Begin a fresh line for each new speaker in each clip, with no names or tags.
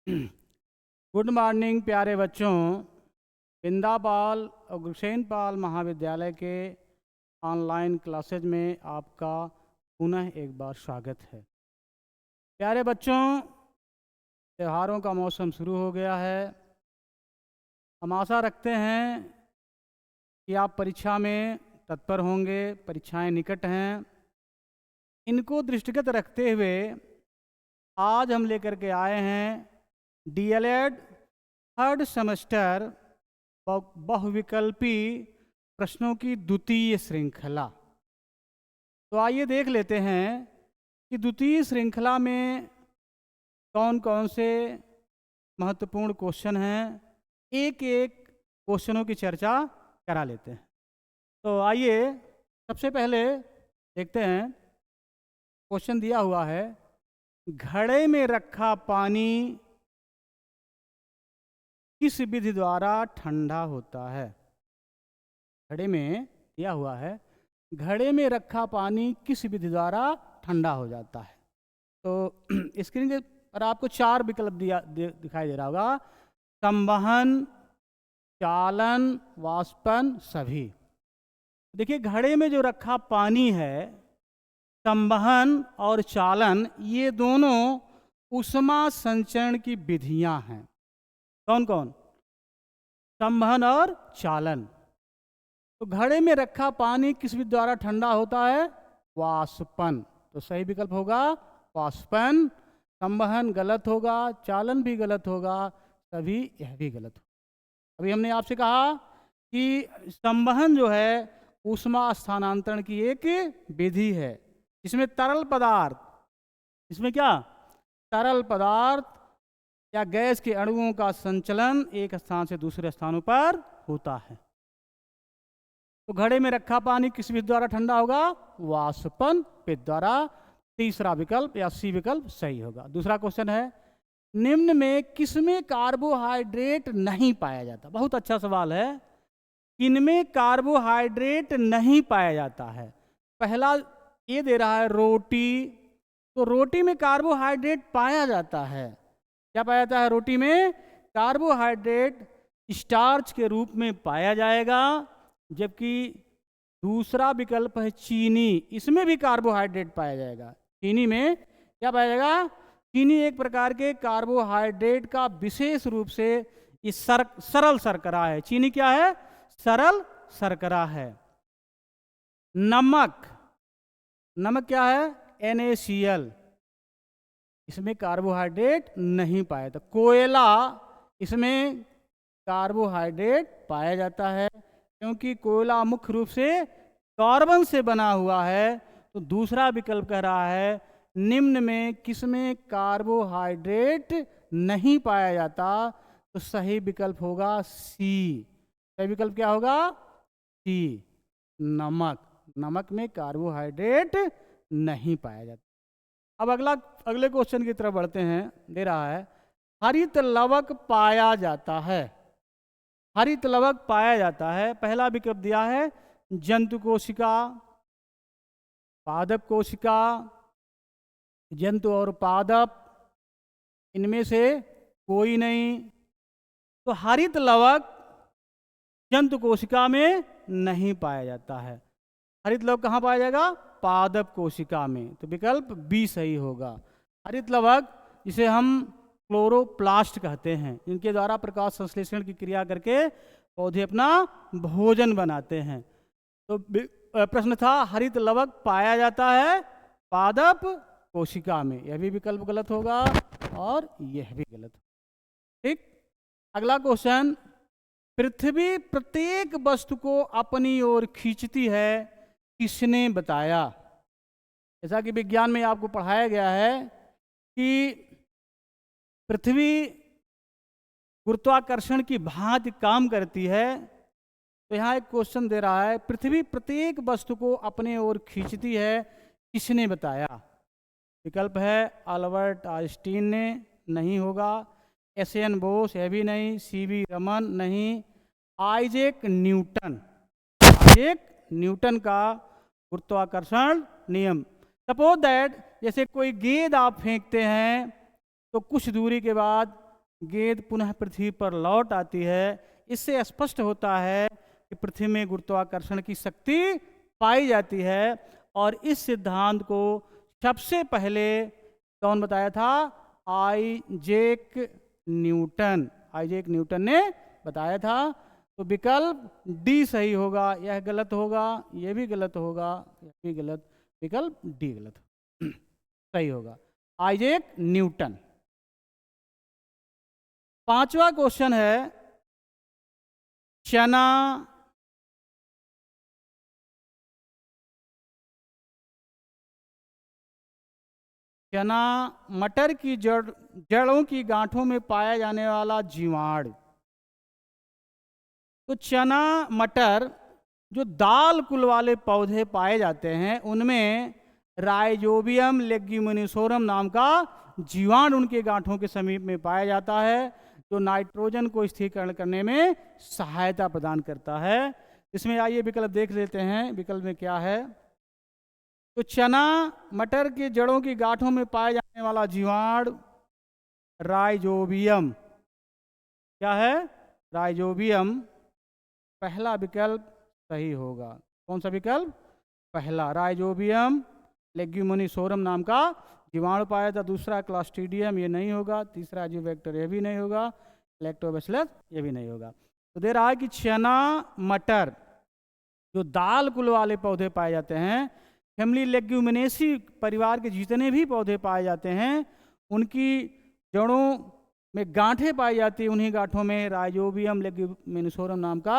Good morning प्यारे बच्चों। बिंदापाल और गुलशेन पाल महाविद्यालय के ऑनलाइन क्लासेज में आपका पुनः एक बार स्वागत है। प्यारे बच्चों, त्योहारों का मौसम शुरू हो गया है। हम आशा रखते हैं कि आप परीक्षा में तत्पर होंगे। परीक्षाएं निकट हैं। इनको दृष्टिगत रखते हुए आज हम लेकर के आए हैं डीएलएड थर्ड सेमेस्टर बहुविकल्पी प्रश्नों की द्वितीय श्रृंखला। तो आइए देख लेते हैं कि द्वितीय श्रृंखला में कौन कौन से महत्वपूर्ण क्वेश्चन हैं। एक एक क्वेश्चनों की चर्चा करा लेते हैं। तो आइए सबसे पहले देखते हैं। क्वेश्चन दिया हुआ है, घड़े में रखा पानी किस विधि द्वारा ठंडा होता है। घड़े में दिया हुआ है, घड़े में रखा पानी किस विधि द्वारा ठंडा हो जाता है। तो स्क्रीन के पर आपको 4 विकल्प दिखाई दे रहा होगा: संवहन, चालन, वाष्पन, सभी। देखिए, घड़े में जो रखा पानी है, संवहन और चालन, ये दोनों ऊष्मा संचरण की विधियां हैं। कौन कौन? संवहन और चालन। तो घड़े में रखा पानी किस विधि द्वारा ठंडा होता है? वाष्पन। तो सही विकल्प होगा वाष्पन। संवहन गलत होगा, चालन भी गलत होगा, सभी यह भी गलत होगा। अभी हमने आपसे कहा कि संवहन जो है ऊष्मा स्थानांतरण की एक विधि है। इसमें तरल पदार्थ, इसमें क्या तरल पदार्थ या गैस के अणुओं का संचलन एक स्थान से दूसरे स्थानों पर होता है। तो घड़े में रखा पानी किस विधि द्वारा ठंडा होगा? वाष्पन विधि द्वारा। तीसरा विकल्प या सी विकल्प सही होगा। दूसरा क्वेश्चन है, निम्न में किसमें कार्बोहाइड्रेट नहीं पाया जाता? बहुत अच्छा सवाल है। किनमें कार्बोहाइड्रेट नहीं पाया जाता है? पहला ये दे रहा है रोटी। तो रोटी में कार्बोहाइड्रेट पाया जाता है। क्या पाया जाता है? रोटी में कार्बोहाइड्रेट स्टार्च के रूप में पाया जाएगा। जबकि दूसरा विकल्प है चीनी, इसमें भी कार्बोहाइड्रेट पाया जाएगा। चीनी में क्या पाया जाएगा? चीनी एक प्रकार के कार्बोहाइड्रेट का विशेष रूप से सरल शर्करा है। चीनी क्या है? सरल शर्करा है। नमक, नमक क्या है? NaCl, इसमें कार्बोहाइड्रेट नहीं पाया जाता। कोयला, इसमें कार्बोहाइड्रेट पाया जाता है क्योंकि कोयला मुख्य रूप से कार्बन से बना हुआ है। तो दूसरा विकल्प कह रहा है निम्न में किसमें कार्बोहाइड्रेट नहीं पाया जाता? तो सही विकल्प होगा सी। सही विकल्प क्या होगा? सी, नमक। नमक में कार्बोहाइड्रेट नहीं पाया जाता। अब अगले क्वेश्चन की तरफ बढ़ते हैं। दे रहा है, हरित लवक पाया जाता है। हरित लवक पाया जाता है। पहला विकल्प दिया है जंतु कोशिका, पादप कोशिका, जंतु और पादप, इनमें से कोई नहीं। तो हरित लवक जंतु कोशिका में नहीं पाया जाता है। हरित लवक कहाँ पाया जाएगा? पादप कोशिका में। तो विकल्प बी सही होगा। हरित लवक जिसे हम क्लोरोप्लास्ट कहते हैं, जिनके द्वारा प्रकाश संश्लेषण की क्रिया करके पौधे अपना भोजन बनाते हैं। तो प्रश्न था हरित लवक पाया जाता है पादप कोशिका में। यह भी विकल्प गलत होगा और यह भी गलत। ठीक, अगला क्वेश्चन, पृथ्वी प्रत्येक वस्तु को अपनी ओर खींचती है, किसने बताया? जैसा कि विज्ञान में आपको पढ़ाया गया है कि पृथ्वी गुरुत्वाकर्षण की भांति काम करती है। तो यहाँ एक क्वेश्चन दे रहा है, पृथ्वी प्रत्येक वस्तु को अपने ओर खींचती है, किसने बताया? विकल्प है अल्बर्ट आइंस्टीन ने, नहीं होगा। SN बोस, यह भी नहीं। CB रमन, नहीं। आइजैक न्यूटन, आइजैक न्यूटन का गुरुत्वाकर्षण नियम। सपोज दैट जैसे कोई गेंद आप फेंकते हैं तो कुछ दूरी के बाद गेंद पुनः पृथ्वी पर लौट आती है। इससे स्पष्ट होता है कि पृथ्वी में गुरुत्वाकर्षण की शक्ति पाई जाती है। और इस सिद्धांत को सबसे पहले कौन बताया था? आइजैक न्यूटन ने बताया था। तो विकल्प डी सही होगा। यह गलत होगा, यह भी गलत होगा, यह भी गलत। विकल्प डी गलत सही होगा, आइजैक न्यूटन। पांचवा क्वेश्चन है, चना मटर की जड़ों की गांठों में पाया जाने वाला जीवाणु। तो चना मटर जो दाल कुल वाले पौधे पाए जाते हैं उनमें राइजोबियम लेग्यूमिनोसोरम नाम का जीवाणु उनके गांठों के समीप में पाया जाता है, जो नाइट्रोजन को स्थिरीकरण करने में सहायता प्रदान करता है। इसमें आइए विकल्प देख लेते हैं, विकल्प में क्या है। तो चना मटर की जड़ों की गांठों में पाए जाने वाला जीवाणु राइजोबियम, क्या है? राइजोबियम। पहला विकल्प सही होगा। कौन सा विकल्प? पहला, राइजोबियम लेग्यूमिनोसोरम नाम का जीवाणु पाया था। दूसरा क्लॉस्ट्रीडियम, ये नहीं होगा। तीसरा एजियोबैक्टर, ये भी नहीं होगा। लैक्टोबैसिलस, ये भी नहीं होगा। तो दे रहा है कि चना मटर जो दाल कुल वाले पौधे पाए जाते हैं, फैमिली लेग्यूमिनेसी परिवार के जितने भी पौधे पाए जाते हैं उनकी जड़ों में गांठें पाई जाती है। उन्हीं गांठों में राइजोबियम लेग्यूमिनोसोरम नाम का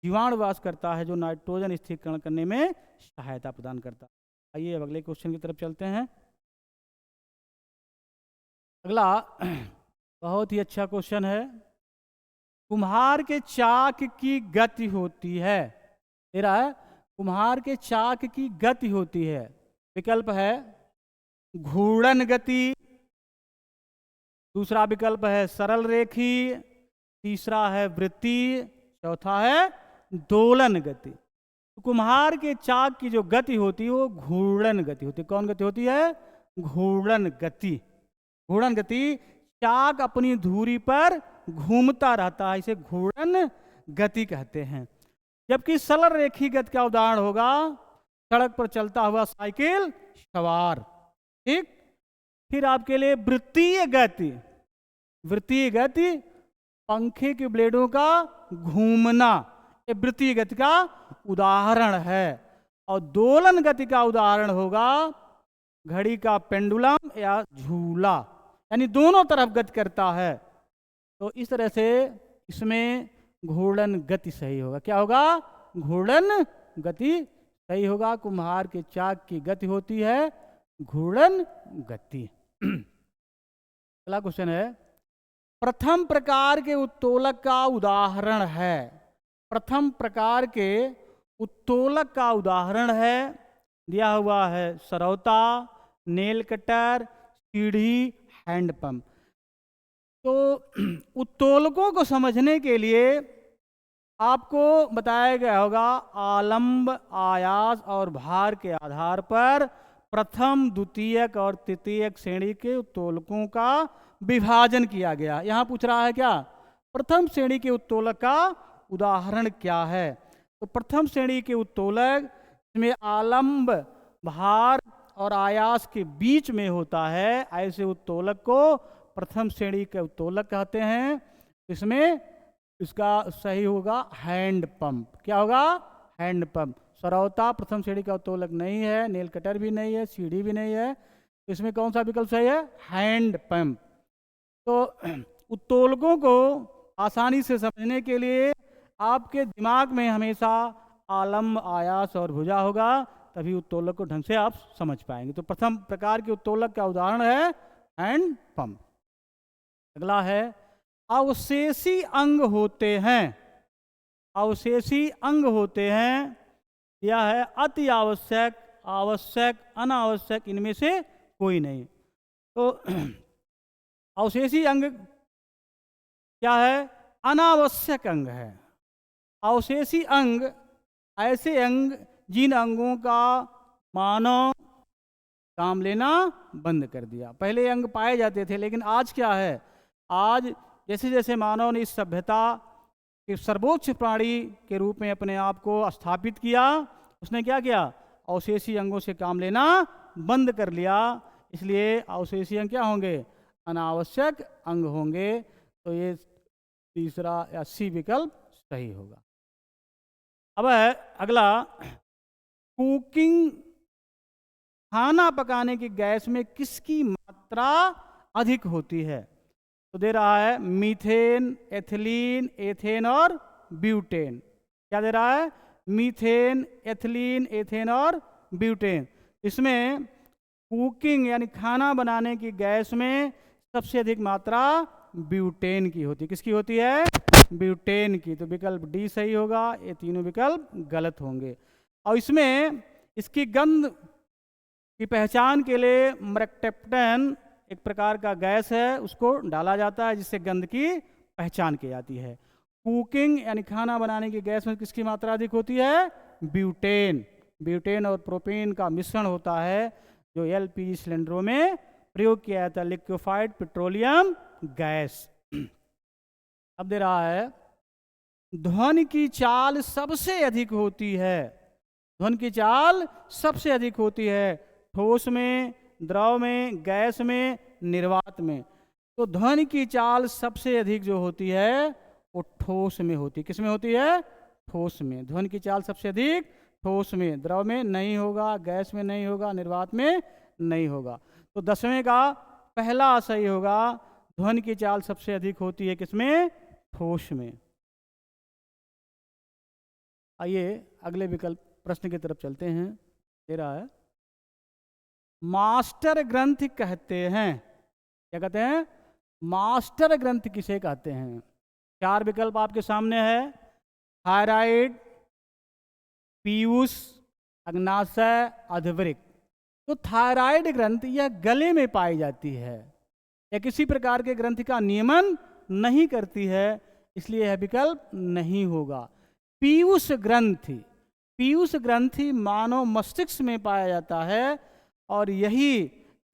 जीवाणु वास करता है, जो नाइट्रोजन स्थिरीकरण करने में सहायता प्रदान करता है। आइए अब अगले क्वेश्चन की तरफ चलते हैं। अगला बहुत ही अच्छा क्वेश्चन है। कुम्हार के चाक की गति होती है, तेरा है कुम्हार के चाक की गति होती है। विकल्प है घूर्णन गति, दूसरा विकल्प है सरल रेखी, तीसरा है वृत्तीय, चौथा है दोलन गति। तो कुम्हार के चाक की जो गति होती है वो घूर्णन गति होती है। कौन गति होती है? घूर्णन गति। घूर्णन गति, चाक अपनी धुरी पर घूमता रहता है, इसे घूर्णन गति कहते हैं। जबकि सरल रेखी गति का उदाहरण होगा सड़क पर चलता हुआ साइकिल सवार। ठीक, फिर आपके लिए वृत्तीय गति। वृत्तीय गति पंखे के ब्लेडों का घूमना, ये वृत्तीय गति का उदाहरण है। और दोलन गति का उदाहरण होगा घड़ी का पेंडुलम या झूला, यानी दोनों तरफ गति करता है। तो इस तरह से इसमें घूर्णन गति सही होगा। क्या होगा? घूर्णन गति सही होगा। कुम्हार के चाक की गति होती है घूर्णन गति। अगला क्वेश्चन है, प्रथम प्रकार के उत्तोलक का उदाहरण है। प्रथम प्रकार के उत्तोलक का उदाहरण है, दिया हुआ है सरौता, नेल कटर, सीढ़ी, हैंडपंप। तो उत्तोलकों को समझने के लिए आपको बताया गया होगा आलंब, आयास और भार के आधार पर प्रथम, द्वितीयक और तृतीयक श्रेणी के उत्तोलकों का विभाजन किया गया। यहाँ पूछ रहा है क्या? प्रथम श्रेणी के उत्तोलक का उदाहरण क्या है? तो प्रथम श्रेणी के उत्तोलक में आलंब, भार और आयास के बीच में होता है, ऐसे उत्तोलक को प्रथम श्रेणी के उत्तोलक कहते हैं। इसमें इसका सही होगा हैंड पंप। क्या होगा? Hand pump. सरौता प्रथम श्रेणी का उत्तोलक नहीं है, नेल कटर भी नहीं है, सीढ़ी भी नहीं है। इसमें कौन सा विकल्प सही है? Hand pump. तो उत्तोलकों को आसानी से समझने के लिए आपके दिमाग में हमेशा आलंब, आयास और भुजा होगा, तभी उत्तोलक को ढंग से आप समझ पाएंगे। तो प्रथम प्रकार के उत्तोलक का उदाहरण है हैंड पंप। अगला है, अवशेषी अंग होते हैं। अवशेषी अंग होते हैं, यह है अति आवश्यक, आवश्यक, अनावश्यक, इनमें से कोई नहीं। तो अवशेषी अंग क्या है? अनावश्यक अंग है। अवशेषी अंग ऐसे अंग जिन अंगों का मानव काम लेना बंद कर दिया। पहले अंग पाए जाते थे, लेकिन आज क्या है? आज जैसे जैसे मानव ने इस सभ्यता के सर्वोच्च प्राणी के रूप में अपने आप को स्थापित किया, उसने क्या किया? अवशेषी अंगों से काम लेना बंद कर लिया। इसलिए अवशेषी अंग क्या होंगे? अनावश्यक अंग होंगे। तो ये तीसरा या सी विकल्प सही होगा। अब है अगला, कुकिंग, खाना पकाने की गैस में किसकी मात्रा अधिक होती है? तो दे रहा है मीथेन, एथिलीन, एथेन और ब्यूटेन। क्या दे रहा है? मीथेन, एथिलीन, एथेन और ब्यूटेन। इसमें कुकिंग यानी खाना बनाने की गैस में सबसे अधिक मात्रा ब्यूटेन की होती है। किसकी होती है? ब्यूटेन की। तो विकल्प डी सही होगा। ये तीनों विकल्प गलत होंगे। और इसमें इसकी गंध की पहचान के लिए मरेक्टेप्टन एक प्रकार का गैस है, उसको डाला जाता है जिससे गंध की पहचान की जाती है। कुकिंग यानी खाना बनाने की गैस में किसकी मात्रा अधिक होती है? ब्यूटेन। ब्यूटेन और प्रोपेन का मिश्रण होता है जो एलपीजी सिलेंडरों में प्रयोग किया जाता है, लिक्विफाइड पेट्रोलियम गैस। अब दे रहा है ध्वनि की चाल सबसे अधिक होती है। ध्वनि की चाल सबसे अधिक होती है ठोस में, द्रव में, गैस में, निर्वात में। तो ध्वनि की चाल सबसे अधिक जो होती है वो ठोस में होती है। किस में होती है? ठोस में। ध्वनि की चाल सबसे अधिक ठोस में, द्रव में नहीं होगा, गैस में नहीं होगा, निर्वात में नहीं होगा। तो 10वें का पहला सही होगा। ध्वनि की चाल सबसे अधिक होती है किसमें? ठोस में। आइए अगले विकल्प प्रश्न की तरफ चलते हैं। दे रहा है मास्टर ग्रंथि कहते हैं। क्या कहते हैं? मास्टर ग्रंथि किसे कहते हैं? 4 विकल्प आपके सामने है। थायराइड, पीयूष, अग्नाशय, अधवृक। तो थायराइड ग्रंथि यह गले में पाई जाती है या किसी प्रकार के ग्रंथि का नियमन नहीं करती है, इसलिए यह विकल्प नहीं होगा। पीयूष ग्रंथि, पीयूष ग्रंथि मानव मस्तिष्क में पाया जाता है और यही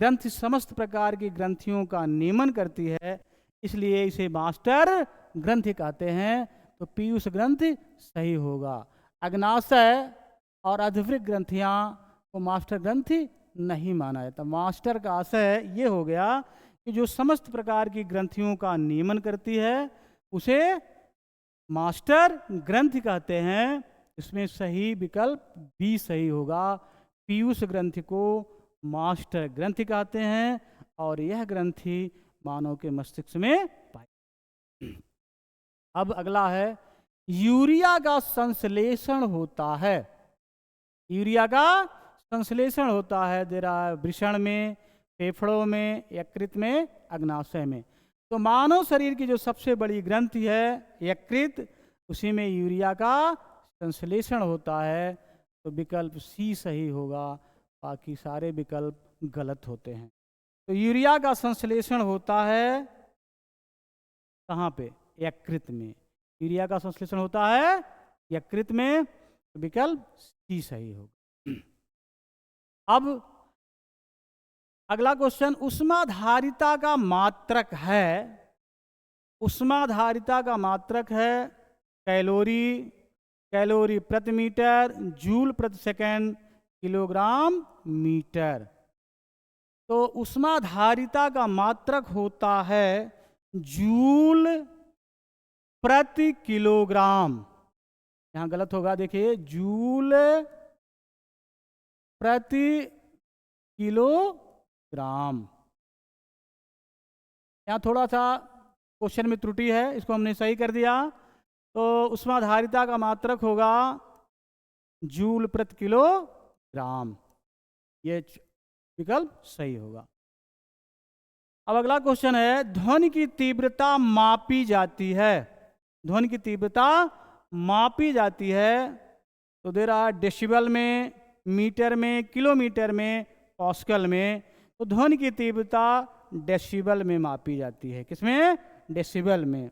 ग्रंथि समस्त प्रकार की ग्रंथियों का नियमन करती है, इसलिए इसे मास्टर ग्रंथि कहते हैं। तो पीयूष ग्रंथि सही होगा। अग्नाशय और अधवृक ग्रंथियां को मास्टर ग्रंथि नहीं माना जाता। मास्टर का आशय ये हो गया कि जो समस्त प्रकार की ग्रंथियों का नियमन करती है उसे मास्टर ग्रंथि कहते हैं। इसमें सही विकल्प बी सही होगा। पीयूष ग्रंथि को मास्टर ग्रंथि कहते हैं और यह ग्रंथि मानव के मस्तिष्क में पाई। अब अगला है यूरिया का संश्लेषण होता है। यूरिया का संश्लेषण होता है दे रहा है वृषण में, फेफड़ों में, यकृत में, अग्नाशय में। तो मानव शरीर की जो सबसे बड़ी ग्रंथि है यकृत, उसी में यूरिया का संश्लेषण होता है। तो विकल्प सी सही होगा, बाकी सारे विकल्प गलत होते हैं। तो यूरिया का संश्लेषण होता है कहाँ पे? यकृत में। यूरिया का संश्लेषण होता है यकृत में। तो विकल्प सी सही होगा। अब अगला क्वेश्चन, ऊष्माधारिता का मात्रक है। ऊष्माधारिता का मात्रक है कैलोरी, कैलोरी प्रति मीटर, जूल प्रति सेकंड, किलोग्राम मीटर। तो ऊष्माधारिता का मात्रक होता है जूल प्रति किलोग्राम। यहां गलत होगा, देखिए जूल प्रति किलोग्राम। यहाँ थोड़ा सा क्वेश्चन में त्रुटि है, इसको हमने सही कर दिया। तो ऊष्माधारिता का मात्रक होगा जूल प्रति किलोग्राम। ये विकल्प सही होगा। अब अगला क्वेश्चन है ध्वनि की तीव्रता मापी जाती है। ध्वनि की तीव्रता मापी जाती है तो दे रहा है डेसिबल में, मीटर में, किलोमीटर में, पास्कल में। तो ध्वनि की तीव्रता डेसिबल में मापी जाती है। किसमें? डेसिबल में।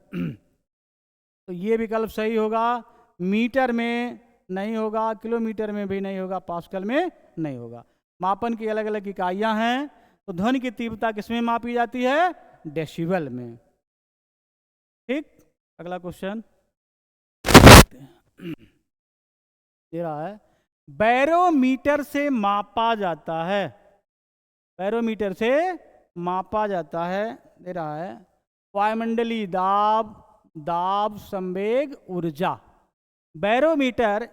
तो ये विकल्प सही होगा। मीटर में नहीं होगा, किलोमीटर में भी नहीं होगा, पास्कल में नहीं होगा। मापन की अलग अलग इकाइयां हैं। तो ध्वनि की तीव्रता किसमें मापी जाती है? डेसिबल में। ठीक, अगला क्वेश्चन दे रहा है, बैरोमीटर से मापा जाता है, बैरोमीटर से मापा जाता है, दे रहा है वायुमंडलीय दाब, दाब, संवेग, ऊर्जा। बैरोमीटर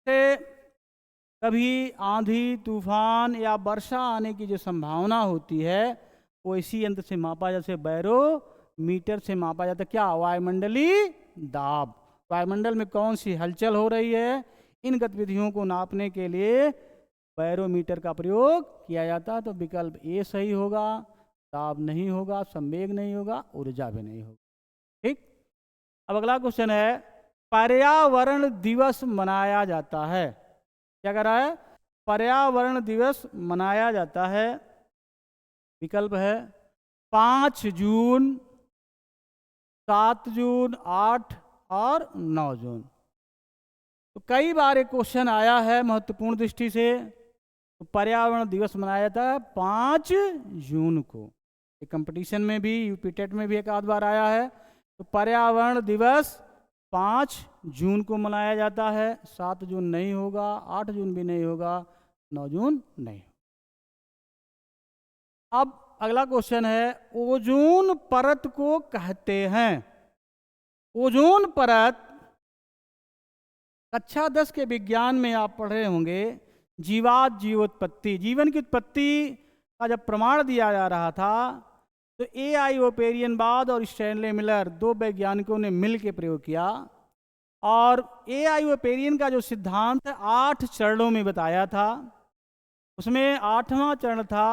से कभी आंधी, तूफान या वर्षा आने की जो संभावना होती है वो इसी यंत्र से मापा जाता है, बैरोमीटर से मापा जाता है। क्या? वायुमंडलीय दाब। वायुमंडल में कौन सी हलचल हो रही है, इन गतिविधियों को नापने के लिए बैरोमीटर का प्रयोग किया जाता है। तो विकल्प ए सही होगा, दाब नहीं होगा, संवेग नहीं होगा, ऊर्जा भी नहीं होगा। ठीक, अब अगला क्वेश्चन है, पर्यावरण दिवस मनाया जाता है, क्या कर रहा है? पर्यावरण दिवस मनाया जाता है, विकल्प है 5 जून, 7 जून, 8 और 9 जून। तो कई बार एक क्वेश्चन आया है महत्वपूर्ण दृष्टि से, तो पर्यावरण दिवस मनाया जाता है 5 जून को। कंपटीशन में भी, यूपीटेट में भी एक आध बार आया है। तो पर्यावरण दिवस 5 जून को मनाया जाता है, 7 जून नहीं होगा, 8 जून भी नहीं होगा, 9 जून नहीं। अब अगला क्वेश्चन है, ओजोन परत को कहते हैं, ओजोन परत कक्षा 10 के विज्ञान में आप पढ़ रहे होंगे, जीवात जीवोत्पत्ति, जीवन की उत्पत्ति का जब प्रमाण दिया जा रहा था तो A.I. ओपेरियनवाद और स्टैनले मिलर, दो वैज्ञानिकों ने मिल के प्रयोग किया, और A.I. ओपेरियन का जो सिद्धांत 8 चरणों में बताया था, उसमें 8वां चरण था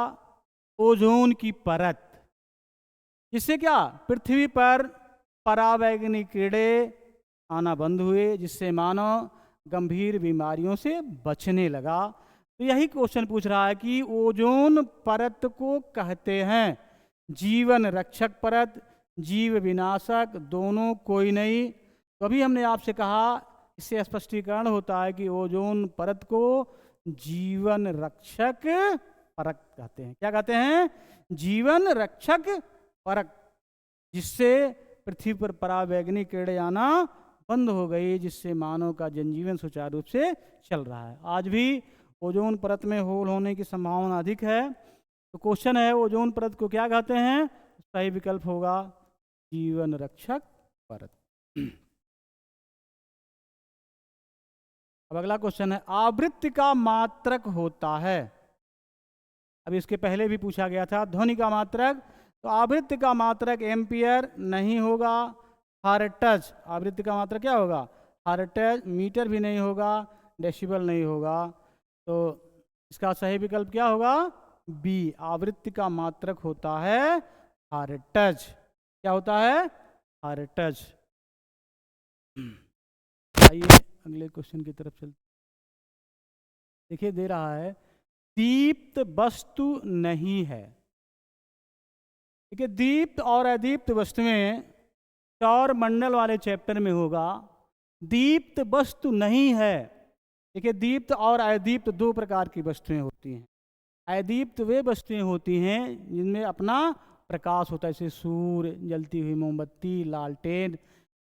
ओजोन की परत, जिससे क्या पृथ्वी पर परावैंगनी किरणें आना बंद हुए, जिससे मानव गंभीर बीमारियों से बचने लगा। तो यही क्वेश्चन पूछ रहा है कि ओजोन परत को कहते हैं जीवन रक्षक परत, जीव विनाशक, दोनों कोई नहीं। तो अभी हमने आपसे कहा, इससे स्पष्टीकरण होता है कि ओजोन परत को जीवन रक्षक परत कहते हैं। क्या कहते हैं? जीवन रक्षक परत, जिससे पृथ्वी पर परावैंगनी किरणें आना बंद हो गई, जिससे मानव का जनजीवन सुचारू रूप से चल रहा है। आज भी ओजोन परत में होल होने की संभावना अधिक है। तो क्वेश्चन है, ओजोन परत को क्या कहते हैं? सही विकल्प होगा जीवन रक्षक परत। अब अगला क्वेश्चन है, आवृत्ति का मात्रक होता है, अब इसके पहले भी पूछा गया था, ध्वनि का मात्रक। तो आवृत्ति का मात्रक एम्पियर नहीं होगा, हर्ट्ज, आवृत्ति का मात्रक क्या होगा? हर्ट्ज। मीटर भी नहीं होगा, डेसिबल नहीं होगा। तो इसका सही विकल्प क्या होगा? बी, आवृत्ति का मात्रक होता है हर्ट्ज। क्या होता है? हर्ट्ज। आइए अगले क्वेश्चन की तरफ चलते। देखिए, दे रहा है दीप्त वस्तु नहीं है। देखिए, दीप्त और अदीप्त वस्तुएं सौर मंडल वाले चैप्टर में होगा। दीप्त वस्तु नहीं है। देखिए, दीप्त और अदीप्त दो प्रकार की वस्तुएं होती हैं। अदीप्त वे वस्तुएं होती हैं जिनमें अपना प्रकाश होता है, जैसे सूर्य, जलती हुई मोमबत्ती, लालटेन।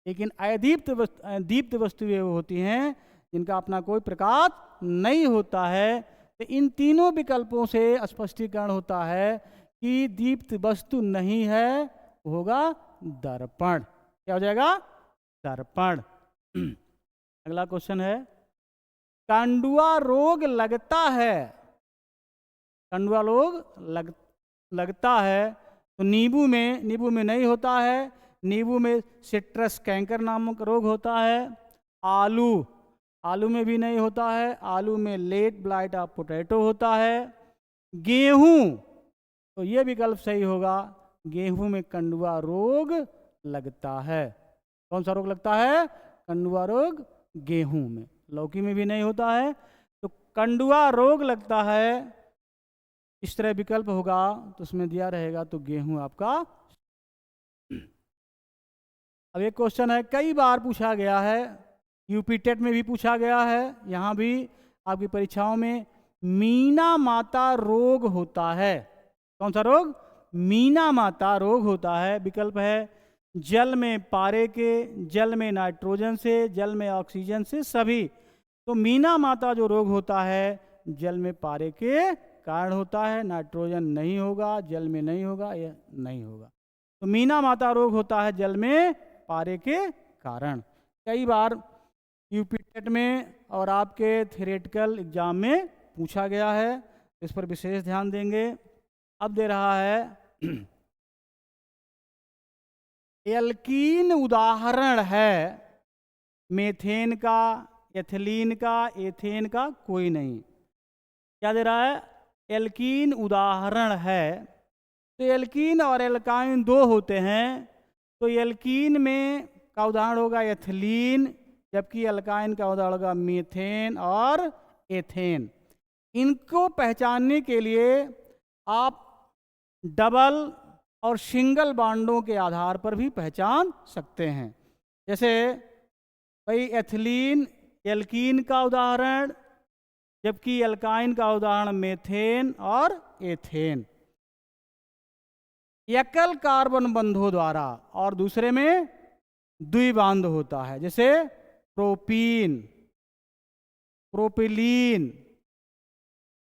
लेकिन दीप्त वस्तुएं वो होती हैं जिनका अपना कोई प्रकाश नहीं होता है। तो इन तीनों विकल्पों से स्पष्टीकरण होता है कि दीप्त वस्तु नहीं है, होगा दर्पण। क्या हो जाएगा? दर्पण। अगला क्वेश्चन है, कंडुआ रोग लगता है, कंडुआ रोग लगता है तो नींबू में नहीं होता है। नींबू में सिट्रस कैंकर नामक रोग होता है। आलू में भी नहीं होता है। आलू में लेट ब्लाइट ऑफ पोटैटो होता है। गेहूं, तो ये विकल्प सही होगा, गेहूं में कंडुआ रोग लगता है। कौन सा रोग लगता है? कंडुआ रोग गेहूं में। लौकी में भी नहीं होता है। तो कंडुआ रोग लगता है, इस तरह विकल्प होगा, तो उसमें दिया रहेगा तो गेहूं आपका। अब एक क्वेश्चन है, कई बार पूछा गया है, यूपीटेट में भी पूछा गया है, यहाँ भी आपकी परीक्षाओं में, मीना माता रोग होता है। कौन सा रोग? मीना माता रोग होता है। विकल्प है जल में पारे के, जल में नाइट्रोजन से, जल में ऑक्सीजन से, सभी। तो मीना माता जो रोग होता है जल में पारे के कारण होता है, नाइट्रोजन नहीं होगा, जल में नहीं होगा, यह नहीं होगा। तो मीना माता रोग होता है जल में पारे के कारण। कई बार यूपी टेट में और आपके थियोरेटिकल एग्जाम में पूछा गया है, इस पर विशेष ध्यान देंगे। अब दे रहा है एल्कीन उदाहरण है मेथेन का, एथिलीन का, एथेन का कोई नहीं। क्या दे रहा है? एल्कीन उदाहरण है। तो एल्कीन और एल्काइन दो होते हैं, तो एल्कीन में का उदाहरण होगा एथिलीन, जबकि एल्काइन का उदाहरण होगा मीथेन और एथेन। इनको पहचानने के लिए आप डबल और सिंगल बांडों के आधार पर भी पहचान सकते हैं। जैसे भाई एथिलीन एल्कीन का उदाहरण, जबकि एल्काइन का उदाहरण मेथेन और एथेन। एकल कार्बन बंधों द्वारा और दूसरे में द्विबांध होता है, जैसे प्रोपीन, प्रोपिलीन।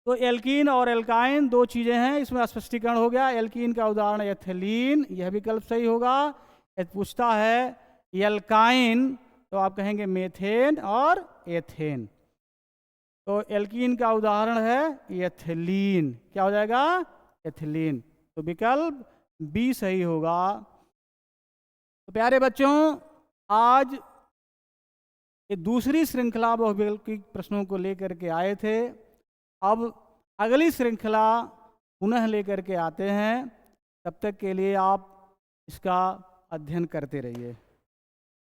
तो एल्कीन और एल्काइन दो चीजें हैं, इसमें स्पष्टीकरण हो गया। एल्कीन का उदाहरण एथिलीन, यह विकल्प सही होगा। पूछता है एल्काइन, तो आप कहेंगे मेथेन और एथेन। तो एल्कीन का उदाहरण है एथिलीन, क्या हो जाएगा? एथिलीन। तो विकल्प बी सही होगा। तो प्यारे बच्चों, आज ये दूसरी श्रृंखला बहुविकल्पी प्रश्नों को लेकर के आए थे। अब अगली श्रृंखला पुनः लेकर के आते हैं। तब तक के लिए आप इसका अध्ययन करते रहिए।